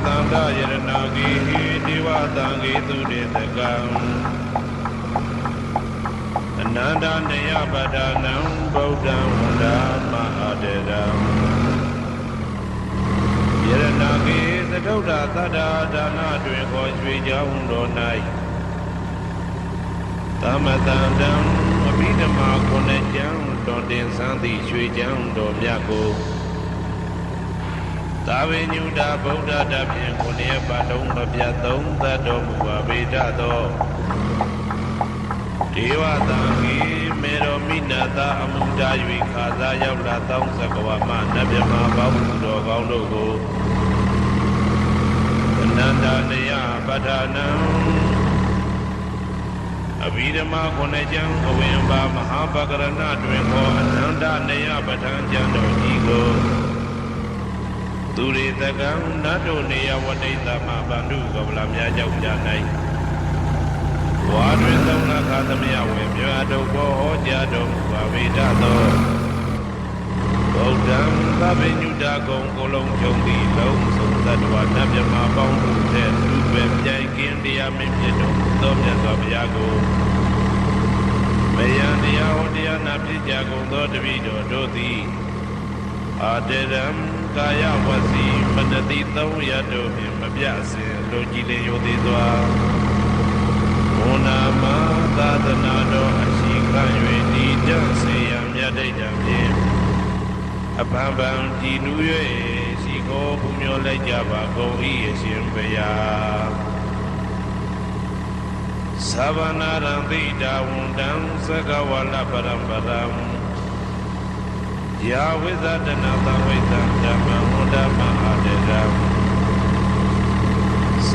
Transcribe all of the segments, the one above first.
သန္တယရဏဂိဒေဝသံဃေသူတေတကံအနန္တနေယပဒနံဗုဒ္ဓံဝန္ဒမအာတေရံယရဏဂေသတုဒ္ဓသတ္တဒါနတွင်ခေါ်ရွှေကြောင်းတော်၌သမတန္တံအဘိဓမ္မာခုနှစ်ကျမ်းတော်တင်ဆန်းသည့်ရွှေကြောင်းတော်မြတ်ကိုသာဝေညုတာဗုဒ္ဓတဖြင့်ခုနှစ်ပတ်လုံးမပြတ်သုံးသတ်တော်မူပါပေတတ်သောဒေဝသံဃေမေရောမိနတာအမှုတာ၍ခါစားရောက်လာတောင်းစကဝမနတ်မြမပေါင်းသူတော်ကောင်းတို့ကိုအနန္တနေယပဋ္ဌာနံအဘိဓမ္မာခုနှစ်ကျမ်းအဝင်ပါမဟာပကရဏတွင်ခေါ်အနန္တနေယပဋ္ဌာန်ကျမ်းတော်ကြီးကိုသူရေတကံနတ်တို့နေယဝဋိသမဗန္ဓုကဗလာများကြောက်ကြ၌ဝါတွင်သုံးလခါသမယဝင်ပြအတုဘောဟောကြားတော်မူပါဝိဒသောဗုဒ္ဓံသဗ္ဗညုတာကုံကိုလုံးကျုံသည့်လုံးစုံသတ္တဝါနတ်မြမပေါင်းတို့ထက်လူပဲပြိုင်ကင်းတရားမင်းဖြစ်တော်သောမြတ်စွာဘုရားကိုမယံတရားဟောတရားနာဖြစ်ကြကုန်သောတပည့်တော်တို့သည်အာတရံကာယဝစီမနတိသုံးရတို့ဖြင့်မပြစဉ်လူကြည်လင်ရိုသေစွာဘုနာမသာသနာတော်အရှိခံ၍ဒီတတ်စေရန်မြတ်ဒိဋ္ဌံဖြင့်အပံပံကြည်နူး၍ရှိခိုးပူမျောလိုက်ကြပါကုန်၏အရှင်ဘုရားသဗ္ဗနာရံတိတာဝန္တံသကဝလပရံပရံယာဝိဇဒနာသဝိသံဓမ္မဝန္ဒမအာတေရံ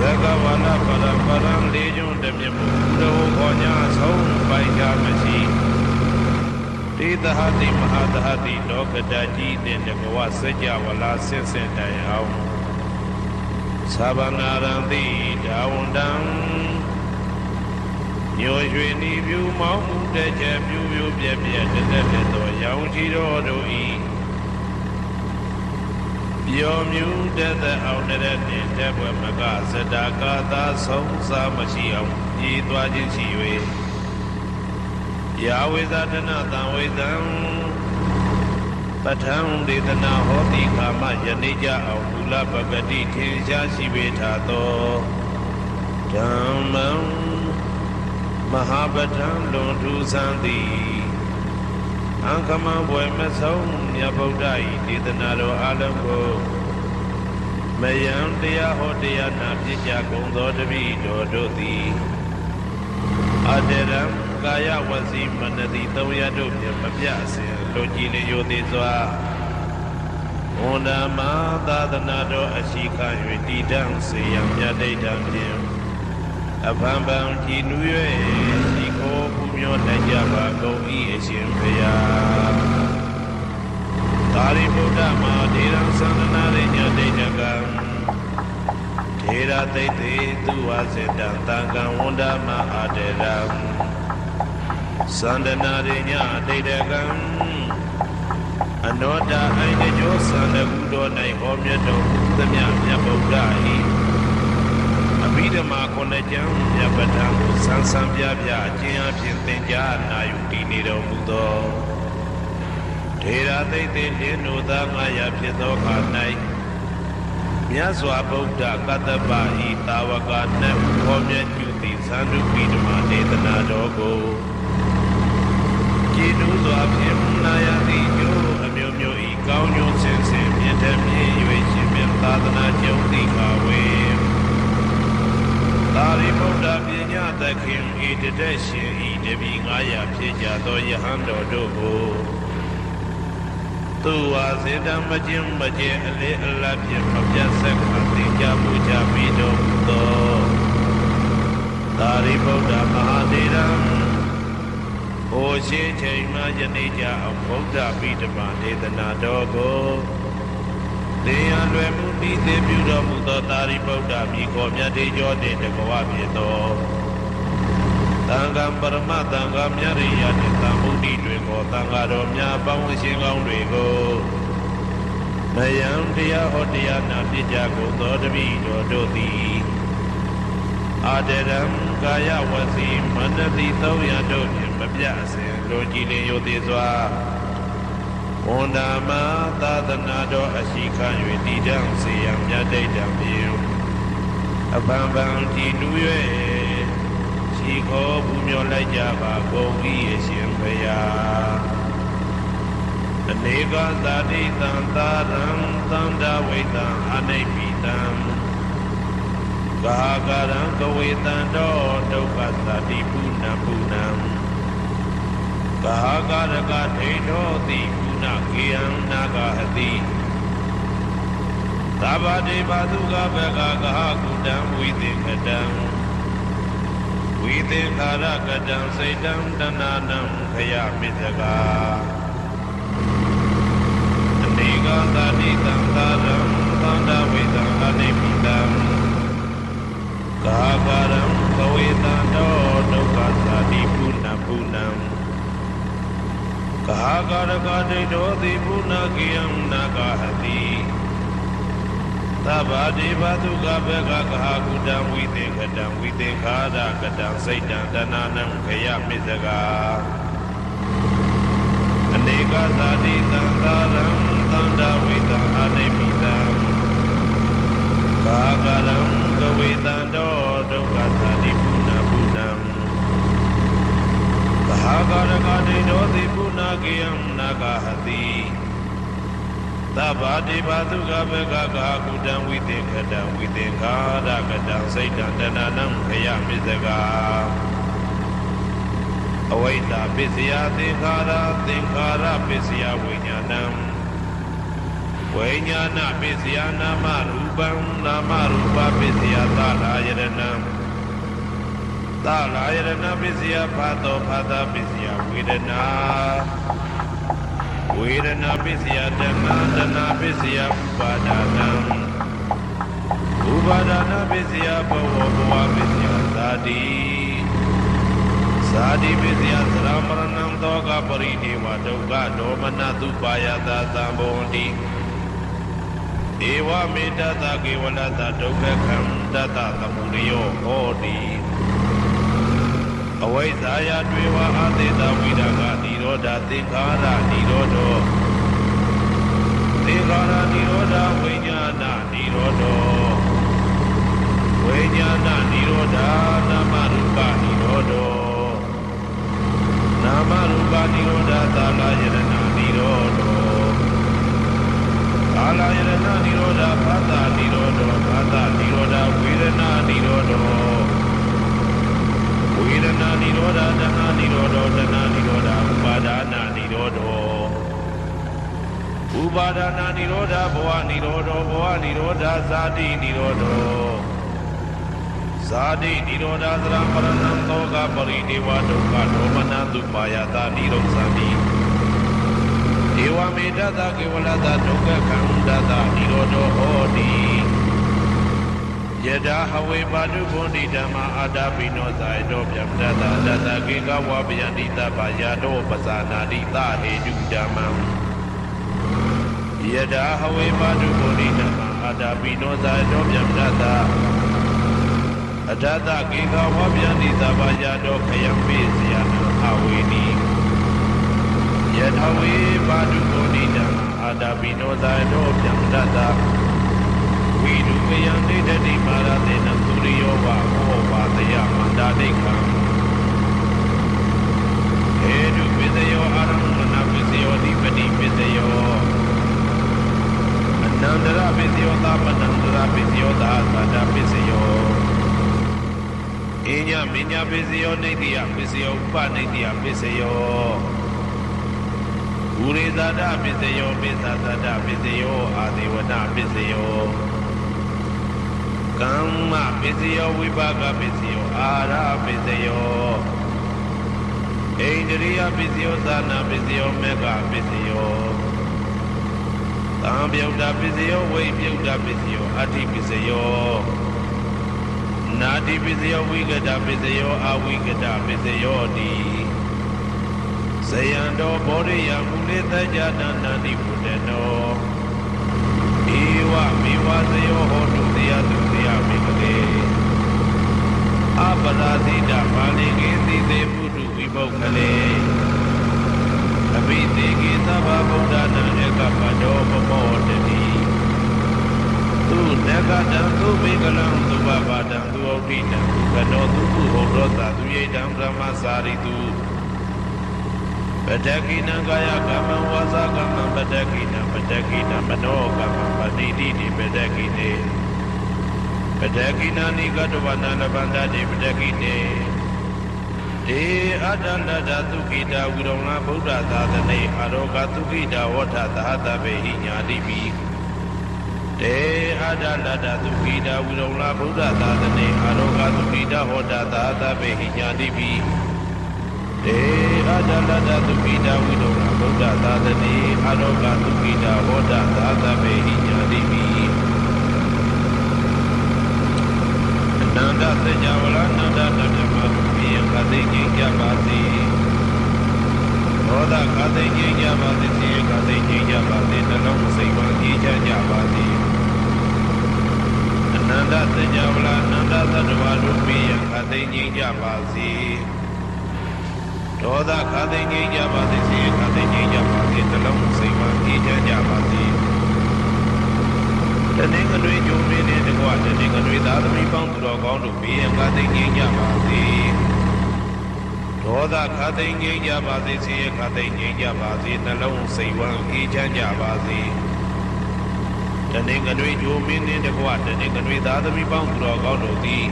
သကဝလပရံပရံလေးကျွန်းတမြတ်မှုတို့ခေါ်ညာဆုံးပိုင်ကြမရှိတေသဟတိမဟာသဟတိလောကတကြီးတဲ့တကဝစัจ java လာဆင့်ဆင့်တိုင်အောင်သဗ္ဗနာရံတိဒါဝန္တံညိုရွှေနီပြူမောင်းမှုတဲ့ချက်ပြူပြူပြက်ပြက်တက်တက်သောရောင်ချီတော်တို့ဤပြောမြူတဲ့အောင်တဲ့တင်တဲ့ဘွယ်မကဇတာကာသာဆုံးစားမရှိအောင်ဤသွားခြင်းရှိ၍ယာဝိဇဒနာသံဝိသံပဋ္ဌံဒေသနာဟောတိကာမယနေ့ကြအောင်မူလပဂတိထင်ရှားရှိပေထားသောဓမ္မံမဟာပဋ္ဌာန်လွန်ထူးဆန်းသည်အံခမံဘွယ်မဆုံးမြတ်ဗုဒ္ဓ၏ဒေသနာတော်အလုံးကိုမယံတရားဟောတရားနာဖြစ်ကြကုန်သောတပည့်တော်တို့သည်အတရံကာယဝစီမနတိသုံးရတို့ဖြင့်မပြစဉ်လူကြည်လျရိုသေစွာဝန္ဒမသာသနာတော်အရှိခံ၍တည်တံ့စေရန်မြတ်ဒိဋ္ဌံဖြင့်အဖန်ပန်ကြည်နူး၍ရှိခိုးပူမျောနိုင်ကြပါကုန်၏အရှင်ဘုရားသာရိပုတ္တမဒေရံသန္တနာရိညဒိဋ္ဌကံဒေရသိတေသူဝစေတံသံဃံဝန္ဒမအာတေရံသန္တနာရိညဒိဋ္ဌကံအနောတအိုင်တကျိုးသန္တကုတော်၌ဟောမြတ်တော်မူသမျှမြတ်ဗုဒ္ဓ၏အဘိဓမ္မာခုနှစ်ကျမ်းမြတ်ပဋ္ဌာန်ကိုဆန်းဆန်းပြပြအကျဉ်းအဖြစ်သင်ကြားနာယူတည်နေတော်မူသောထေရသိတေလင်းတို့သား900ဖြစ်သောခါ၌မြတ်စွာဘုရားကတ္တပဤတာဝကနှင့်ဟောမြတ်ကျူသည့်သံဃုပိဓမ္မာဒေသနာတော်ကိုကြည်နူးစွာဖြင့်နာယတိကျိုးအမျိုးမျိုးဤကောင်းကျိုးဆင်ဆင်မြင့်တဲ့မြင့်၍ရှင်မြတ်သာသနာကျုံသည့်ခါဝေသာရိပုတ္တပညာသခင်ဤတတဲ့ရှင်ဤတပည့်900ဖြစ်ကြသောယဟန်တော်တို့ကိုသူဝါစေတံမခြင်းမကျဲအလေအလတ်ဖြင့်မပြတ်ဆက်ခါသိကြပူကြပြီးတော်မူသောသာရိပုတ္တမဟာဒေရံဟိုရှိချိန်မှယနေ့ကြအောင်ဗုဒ္ဓပိဓမ္မာဒေသနာတော်ကိုသေရန်လွယ်မှုဤသိပြုတော်မူသောသာရိပုတ္တမိခေါ်မြတ်တေကျော်တင်တကဝဖြစ်သောသံဃာပရမသံဃာမြတ်ရိယနှင့်သံမုဒ္ဒိတွင်ကိုသံဃာတော်များပေါင်းရှင်ကောင်းတွေကို မယံတရားဟောတရားနာပြကြကုန်သောတပိတော်တို့သည်အာတရံကာယဝစီမနတိ300တို့ဖြင့်မပြအစဉ်လိုကြည်လင်ယိုသေးစွာဝန္ဒာမသာသနာတော်အရှိခံ၍တည်တံ့စေရန်မြတ်တိတ်တံဖြင့်အပံပံတည်နူး၍ရှိခေါ်ဘူးမြော်လိုက်ကြပါကုန်၏အရှင်ဘုရားအနေကသာတိတံသာရံသန္တာဝိတံအနိပိတံကာကရံကဝေတံတောဒုက္ခသတိပုဏ္ဏပုဏ္ဏံကာကရကဒိဋ္ဌောတိပုဏ္ဏကေယံနာဂဟတိသဗ္ဗတေဘာတုကဘဂကဟကုတံဝိသေကတံဝိသေခာရကတံစိတ်တံတဏနံခယမိစ္ဆကာအနေကသာတိတံသာရံသန္တာဝိတံအနိပိတံကာကရံကဝေတံတောဒုက္ခသတိပုဏ္ဏပုဏ္ဏံကာကရကဒိဋ္ဌောတိပုဏ္ဏကေယံနာဂဟတိသဗ္ဗတိဘာတုကဘဂကဟကုတံဝိသေကတံဝိသေခာရကတံစိတ်တံတဏနံခယမိစ္ဆကာအနေကသာတိတံသာရံသန္တာဝိတံအနိပိတံကာကရံကဝေတံတောဒုက္ခသတိပုဏ္ဏပုဏ္ဏံကာကရကဒိဋ္ဌောတိပုဏ္ဏကေယံနာဂဟတိသဗ္ဗတိဘာတုကဘဂကကုတံဝိသေကတံဝိသေခာရကတံစိတ်တံတဏနံခယမိစ္ဆကာအဝိဇ္ဇာပစ္စယသင်္ခါရသင်္ခါရပစ္စယဝိညာဏံဝိညာဏပစ္စယနာမရူပံနာမရူပပစ္စယသလာယရဏံသလာယရဏပစ္စယဖာတောဖာတာပစ္စယဝေဒနာဝေဒနာပစ္စယတဏတဏပစ္စယဥပါဒနာဥပါဒနာပစ္စယဘဝဘဝပစ္စယသာတိသာတိပစ္စယသရမရဏံသောကပရိဒေဝဒုက္ခဒေါမနတုပါယတာသံဘောတိဧဝမေတ္တကေဝလတဒုက္ခခန္တတသမုဒယောဟောတိအဝိဇ္ဇာယတွေဝအာသေတဝိရာဂနိရောဓသင်္ခါရနိရောဓောသင်္ခါရနိရောဓဝိညာဏနိရောဓောဝိညာဏနိရောဓနာမရူပနိရောဓောနာမရူပနိရောဓသာလယရဏနိရောဓောသာလယရဏနိရောဓဖသနိရောဓောဖသနိရောဓဝေဒနာနိရောဓောဝေဒနာနိရောဓတဏှာနိရောဓောတဏှာနိရောဓဥပါဒနာနိရောဓောဥပါဒနာနိရောဓဘဝနိရောဓောဘဝနိရောဓဇာတိနိရောဓောဇာတိနိရောဓသရမရဏံသောကပရိဒေဝဒုက္ခဒေါမနတုပါယတာနိရောဇာတိဧဝမေတ္တကေဝလတဒုက္ခခန္တတနိရောဓောဟောတိယဒါဟဝေပါတုဘုန်တိဓမ္မာအာတာပိနောဇာယတောပြမတတတတကေကဝပယန္တိတပါယတောပဇာနာတိသဟေတုဓမ္မံယဒါဟဝေပါတုဘုန်တိဓမ္မာအာတာပိနောဇာယတောပြမတတအတတကေကဝပယန္တိတပါယတောခယံပိစယနအဝေနိယဒါဝေပါတုဘုန်တိဓမ္မာအာတာပိနောဇာယတောပြမတတဝိဒုကယံဒိဋ္ဌိမာရတေနသုရိယောဝဟောဝါတယမန္တာဒိဋ္ဌံဟေတုပစ္စယောအာရမဏပစ္စယောဒီပတိပစ္စယောအနန္တရပစ္စယောသာပနန္တရပစ္စယောသာသတ္တပစ္စယောအညမညပစ္စယောနိတိယပစ္စယောဥပနိတိယပစ္စယောဥရိသတပစ္စယောပိသသတပစ္စယောအာဒေဝနာပစ္စယောကမ္မပစ္စယောဝိပါကပစ္စယောအာရပစ္စယောဣန္ဒြိယပစ္စယောသာနာပစ္စယောမေဃပစ္စယောသံပြုတ်တာပစ္စယောဝိပြုတ်တာပစ္စယောအဋ္ဌိပစ္စယောနာတိပစ္စယောဝိကတပစ္စယောအဝိကတပစ္စယောတိဇယံတော်ဘောရိယမူလေတ္တဇာတန္တိဘုဒ္ဓနော ဝမေဝသယောဟောတုတရားသူတရားမေကလေအပရာဇိတပါဠိကိသိသေးပုထုဝိပုခလေအဘိသေကိသဗ္ဗဗုဒ္ဓနာဧကပတောပမောတတိသူနဂတံသူမေကလံသူဘဘာတံသူဩခိတံသူကနောသူပုဟောရောတာသူယေတံဗြဟ္မစာရိတုပတကိနံကာယကမ္မဝါစာကမ္မပတကိနံပတကိနံမနောကမ္မပတိတိတိပတကိနေပတကိနာနိကတဝနာလဗန္တတိပတကိနေေအတ္တလတ္တသုခိတာဝိရုံလာဗုဒ္ဓသာသနေအာရောဂသုခိတာဝဋ္ဌသာသဗေဟိညာတိပိတေအတ္တလတ္တသုခိတာဝိရုံလာဗုဒ္ဓသာသနေအာရောဂသုခိတာဝဋ္ဌသာသဗေဟိညာတိပိတေအတ္တလတ္တသုခိတာဝိရုံလာဗုဒ္ဓသာသနေအာရောဂသုခိတာဝဋ္ဌသာသဗေဟိညာတိပိအနန္တသစ္စာဝရအနန္တတတ္တမခသိငြိမ်းကြပါစေဒေါသခသိငြိမ်းကြပါစေစိတ်ခသိငြိမ်းကြပါစေနှလုံးစိတ်ဝမ်းအေးချမ်းကြပါစေအနန္တသစ္စာဝလအနန္တသတ္တဝါတို့ပြည့်ခသိငြိမ်းကြပါစေဒေါသခသိငြိမ်းကြပါစေစိတ်ခသိငြိမ်းကြပါစေနှလုံးစိတ်ဝမ်းအေးချမ်းကြပါစေတနေ့ကလေးဂျုံမင်းနဲ့တကွာတနေ့ကလေးသာသမီပေါင်းသူတော်ကောင်းတို့ပြည့်ခသိငြိမ်းကြပါစေဒေါသခသိငြိမ်းကြပါစေစိတ်ခသိငြိမ်းကြပါစေနှလုံးစိတ်ဝမ်းအေးချမ်းကြပါစေတနေ့ကလေးဂျိုမင်းနှင့်တကွတနေ့ကလေးသာသမီပေါင်းသူတော်ကောင်းတို့သည်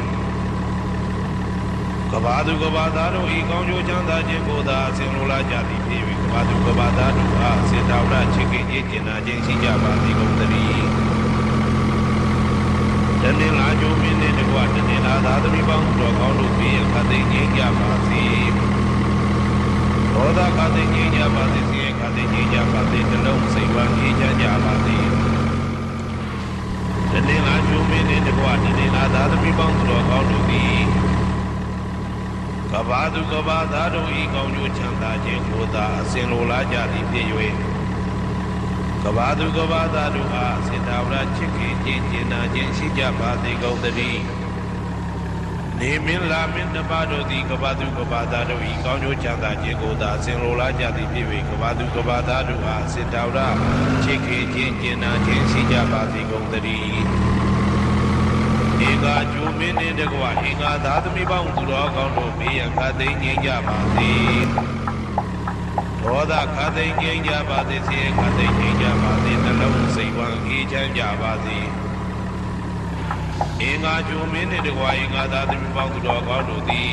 ကဘာသူကဘာသားတို့ဤကောင်းကျိုးချမ်းသာခြင်းကိုသာအစဉ်လိုလားကြသည်ဖြစ်၍ကဘာသူကဘာသားတို့အားစေတဝရချစ်ခင်ခြင်းကျင်နာခြင်းရှိကြပါသည်ကုန်သတည်းတနေ့လာဂျိုမင်းနှင့်တကွတနေ့လာသာသမီပေါင်းသူတော်ကောင်းတို့သည်ခသိငြိမ်းကြပါစေဒေါသခသိငြိမ်းကြပါစေစိတ်ခသိငြိမ်းကြပါစေနှလုံးစိတ်ဝမ်းအေးချမ်းကြပါစေတနေ့လာဂျိုမင်းနှင့်တကွတနေ့လာသာသမီပေါင်းသူတော်ကောင်းတို့သည်ကဘာသူကဘာသားတို့ဤကောင်းကျိုးချမ်းသာခြင်းကိုသာအစဉ်လိုလားကြသည်ဖြစ်၍ကဘာသူကဘာသားတို့အားစေတဝရချစ်ခင်ခြင်းကျင်နာခြင်းရှိကြပါစေကုန်သတည်းနေမင်းလာမင်းတပါတို့သည်ကဘာသူကဘာသားတို့ဤကောင်းကျိုးချမ်းသာခြင်းကိုသာအစဉ်လိုလားကြသည်ဖြစ်၍ကဘာသူကဘာသားတို့အားစေတဝရချစ်ခင်ခြင်းကျင်နာခြင်းရှိကြပါစေကုန်သတည်းဧကကျိုးမင်းနှင့်တကွဧကသာသမီပေါင်းသူတော်ကောင်းတို့ဘေးရန်ခသိငြိမ်းကြပါစေဒေါသခသိငြိမ်းကြပါစေစိတ်ခသိငြိမ်းကြပါစေနှလုံးစိတ်ဝမ်းအေးချမ်းကြပါစေဧကကျိုးမင်းနှင့်တကွဧကသာသမီပေါင်းသူတော်ကောင်းတို့သည်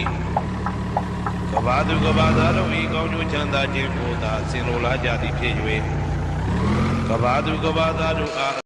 ကဘာသူကဘာသားတို့ဤကောင်းကျိုးချမ်းသာခြင်းကိုသာဆင်လိုလားကြသည်ဖြစ်၍ကဘာသူကဘာသားတို့အား